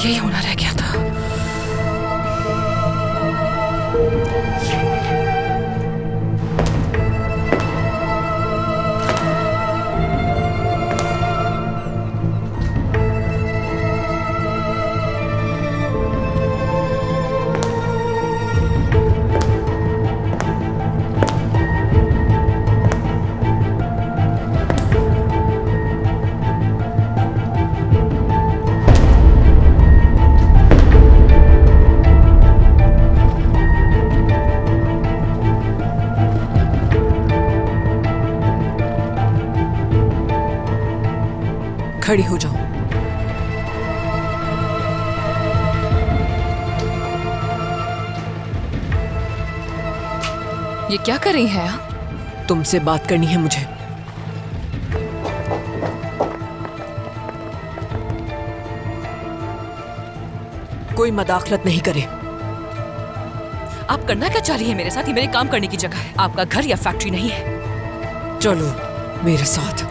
यही होना रह गया था। खड़ी हो जाओ। ये क्या कर रही हैं आप? तुमसे बात करनी है मुझे। कोई मदाखलत नहीं करे। आप करना क्या चाह रही हैं मेरे साथ? ये मेरे काम करने की जगह है, आपका घर या फैक्ट्री नहीं है। चलो मेरे साथ।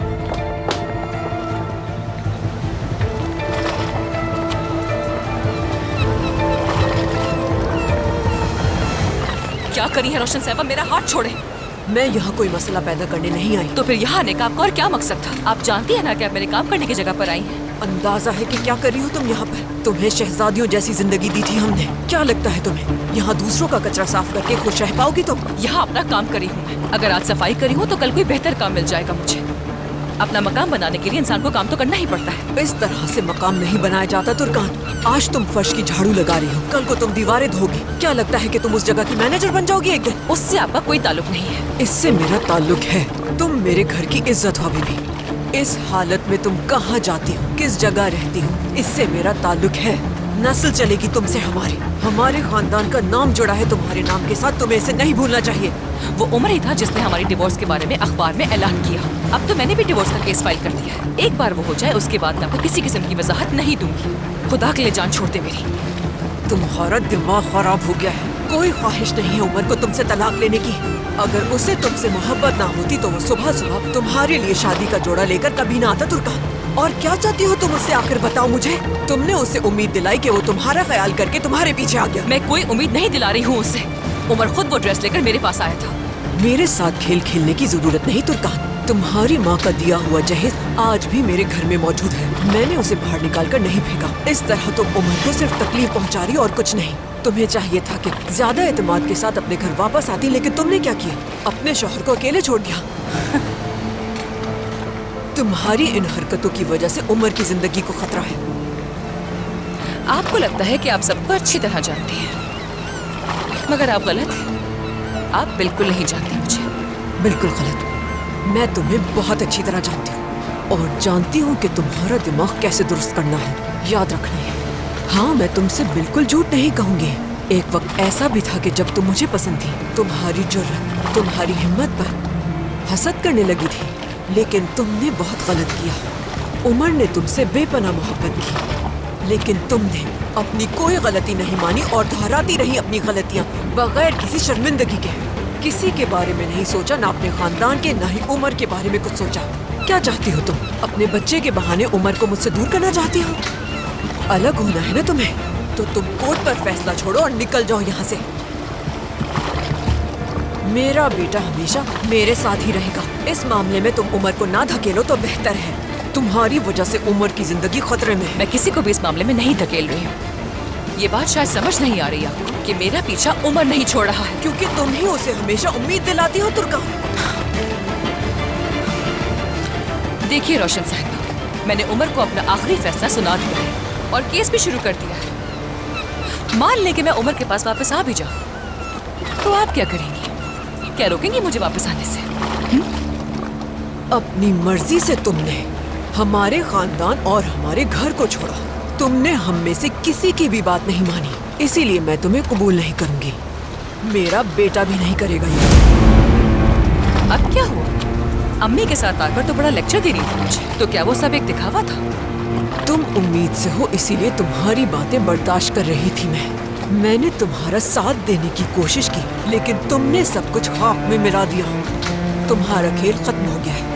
क्या करी है रोशन साहब? मेरा हाथ छोड़े। मैं यहाँ कोई मसला पैदा करने नहीं आई। तो फिर यहाँ आने का आपका और क्या मकसद था? आप जानती है ना कि आप मेरे काम करने की जगह पर आई हैं। अंदाजा है कि क्या कर रही हो तुम यहाँ पर। तुम्हें शहजादियों जैसी जिंदगी दी थी हमने। क्या लगता है तुम्हें यहाँ दूसरों का कचरा साफ करके खुश रह पाओगी तुम? यहाँ अपना काम करी हूँ मैं। अगर आज सफाई करी हूँ तो कल कोई बेहतर काम मिल जाएगा मुझे। अपना मकाम बनाने के लिए इंसान को काम तो करना ही पड़ता है। इस तरह से मकाम नहीं बनाया जाता तुर्कान। आज तुम फर्श की झाड़ू लगा रही हो, कल को तुम दीवारें धोगी। क्या लगता है कि तुम उस जगह की मैनेजर बन जाओगी एक दिन? उससे आपका कोई ताल्लुक नहीं है। इससे मेरा ताल्लुक है। तुम मेरे घर की इज्जत हो बीबी। इस हालत में तुम कहाँ जाती हो, किस जगह रहती हो, इससे मेरा ताल्लुक है। नस्ल चलेगी तुमसे हमारी। हमारे खानदान का नाम जुड़ा है तुम्हारे नाम के साथ। तुम्हें इसे नहीं भूलना चाहिए। वो उमर ही था जिसने हमारी डिवोर्स के बारे में अखबार में ऐलान किया। अब तो मैंने भी डिवोर्स का केस फाइल कर दिया है। एक बार वो हो जाए उसके बाद मैं आपको किसी किस्म की वजाहत नहीं दूंगी। खुदा के लिए जान छोड़ दे मेरी। तुम्हारा दिमाग खराब हो गया है। कोई ख्वाहिश नहीं है उमर को तुमसे तलाक लेने की। अगर उसे तुमसे मोहब्बत ना होती तो वो सुबह सुबह तुम्हारे लिए शादी का जोड़ा लेकर कभी ना आता तुर्कान। और क्या चाहती हो तुम उससे? आखिर बताओ मुझे। तुमने उसे उम्मीद दिलाई कि वो तुम्हारा ख्याल करके तुम्हारे पीछे आ गया। मैं कोई उम्मीद नहीं दिला रही हूँ उससे। उमर खुद वो ड्रेस लेकर मेरे पास आया था। मेरे साथ खेल खेलने की जरूरत नहीं तुर्कान। तुम्हारी माँ का दिया हुआ जहेज आज भी मेरे घर में मौजूद है। मैंने उसे बाहर निकाल कर नहीं फेंका। इस तरह तुम उमर को सिर्फ तकलीफ पहुँचा रही और कुछ नहीं। तुम्हें चाहिए था कि ज्यादा एतमाद के साथ अपने घर वापस आती, लेकिन तुमने क्या किया? अपने शौहर को अकेले छोड़ दिया। तुम्हारी इन हरकतों की वजह से उमर की जिंदगी को खतरा है। आपको लगता है कि आप सबको अच्छी तरह जानती हैं, मगर आप गलत हैं। आप बिल्कुल नहीं जानती मुझे। बिल्कुल गलत। मैं तुम्हें बहुत अच्छी तरह जानती हूँ और जानती हूँ कि तुम्हारा दिमाग कैसे दुरुस्त करना है। याद रखना है। हाँ, मैं तुमसे बिल्कुल झूठ नहीं कहूँगी। एक वक्त ऐसा भी था कि जब तुम मुझे पसंद थी, तुम्हारी जुर्रत, तुम्हारी हिम्मत पर हसद करने लगी थी। लेकिन तुमने बहुत गलत किया। उमर ने तुमसे बेपनाह मोहब्बत की, लेकिन तुमने अपनी कोई गलती नहीं मानी और दोहराती रही अपनी गलतियाँ बगैर किसी शर्मिंदगी के। किसी के बारे में नहीं सोचा, ना अपने खानदान के, ना ही उमर के बारे में कुछ सोचा। क्या चाहती हो तुम? अपने बच्चे के बहाने उमर को मुझसे दूर करना चाहती हो? अलग होना है ना तुम्हें? तो तुम कोर्ट पर फैसला छोड़ो और निकल जाओ यहाँ से। मेरा बेटा हमेशा मेरे साथ ही रहेगा। इस मामले में तुम उमर को ना धकेलो तो बेहतर है। तुम्हारी वजह से उमर की जिंदगी खतरे में है। मैं किसी को भी इस मामले में नहीं धकेल रही हूँ। ये बात शायद समझ नहीं आ रही आपको कि मेरा पीछा उमर नहीं छोड़ रहा है। क्योंकि तुम ही उसे हमेशा उम्मीद दिलाती हो तुर्कान। देखिए रोशन साहब, मैंने उमर को अपना आखिरी फैसला सुना दिया है और केस भी शुरू कर दिया है। मान लें कि मैं उमर के पास वापस आ भी जाऊँ तो आप क्या करेंगी? क्या रोकेंगी मुझे वापस आने से? अपनी मर्जी से तुमने हमारे खानदान और हमारे घर को छोड़ा। तुमने हम में से किसी की भी बात नहीं मानी, इसीलिए मैं तुम्हें कबूल नहीं करूंगी। मेरा बेटा भी नहीं करेगा ये। अब क्या हुआ? अम्मी के साथ आकर तो बड़ा लेक्चर दे रही थी मुझे, तो क्या वो सब एक दिखावा था? तुम उम्मीद से हो इसीलिए तुम्हारी बातें बर्दाश्त कर रही थी। मैंने तुम्हारा साथ देने की कोशिश की, लेकिन तुमने सब कुछ खाक में मिला दिया। तुम्हारा खेल खत्म हो गया है।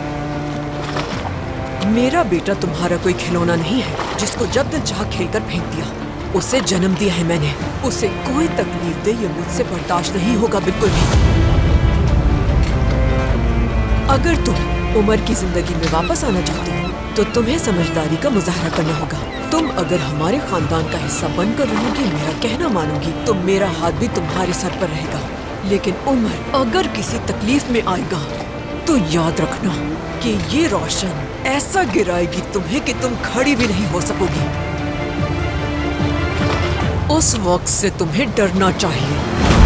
मेरा बेटा तुम्हारा कोई खिलौना नहीं है जिसको जब दिल चाह खेलकर फेंक दिया। उसे जन्म दिया है मैंने। उसे कोई तकलीफ दे ये मुझसे बर्दाश्त नहीं होगा, बिल्कुल भी। अगर तुम उमर की जिंदगी में वापस आना चाहते हो तो तुम्हें समझदारी का मुजाहरा करना होगा। तुम अगर हमारे खानदान का हिस्सा बनकर रहोगी, मेरा कहना मानोगी, तो मेरा हाथ भी तुम्हारे सर पर रहेगा। लेकिन उमर अगर किसी तकलीफ में आएगा तो याद रखना कि ये रोशन ऐसा गिराएगी तुम्हें कि तुम खड़ी भी नहीं हो सकोगी। उस वक्त से तुम्हें डरना चाहिए।